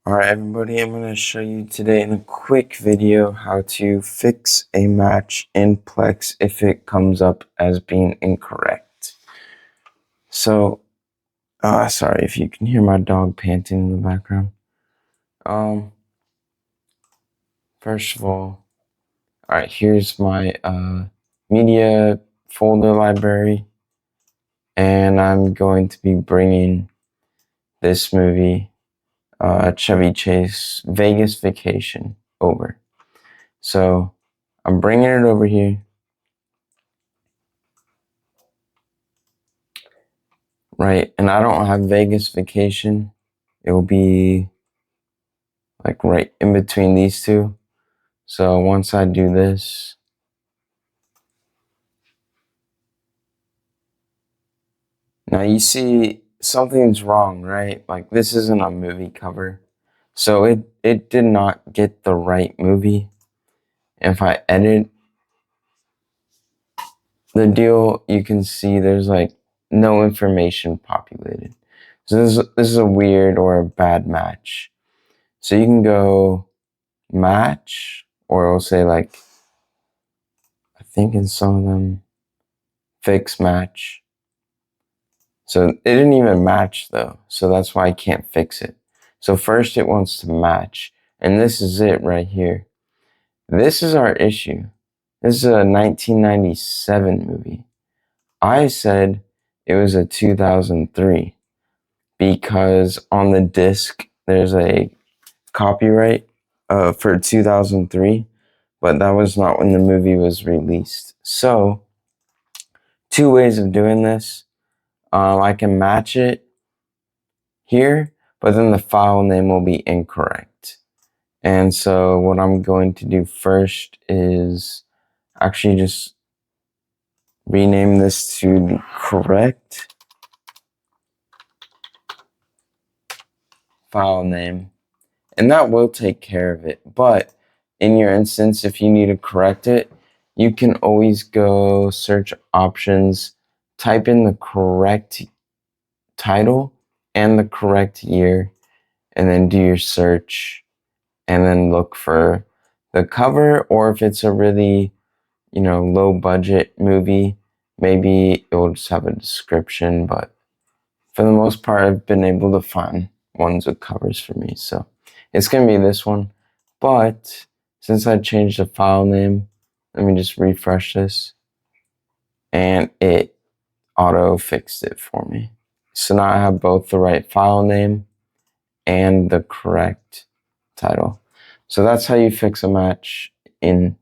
Alright everybody, I'm going to show you today in a quick video how to fix a match in Plex if it comes up as being incorrect. So, sorry if you can hear my dog panting in the background. First of all, alright, here's my media folder library, and I'm going to be bringing this movie, Chevy Chase Vegas Vacation, over. So I'm bringing it over here. Right, and I don't have Vegas Vacation. It will be like right in between these two. So once I do this, now you see something's wrong, right? Like this isn't a movie cover. So it did not get the right movie. If I edit the deal, you can see there's like no information populated. So this is a weird or a bad match. So you can go match, or it'll say like, I think in some of them, fix match. So it didn't even match though. So that's why I can't fix it. So first it wants to match. And this is it right here. This is our issue. This is a 1997 movie. I said it was a 2003 because on the disc there's a copyright for 2003, but that was not when the movie was released. So two ways of doing this. I can match it here, but then the file name will be incorrect. And so what I'm going to do first is actually just rename this to the correct file name. And that will take care of it. But in your instance, if you need to correct it, you can always go search options, type in the correct title and the correct year, and then do your search, and then look for the cover. Or if it's a really, low budget movie, maybe it will just have a description. But for the most part, I've been able to find ones with covers for me. So it's going to be this one. But since I changed the file name, let me just refresh this. And it auto fixed it for me. So now I have both the right file name and the correct title. So that's how you fix a match in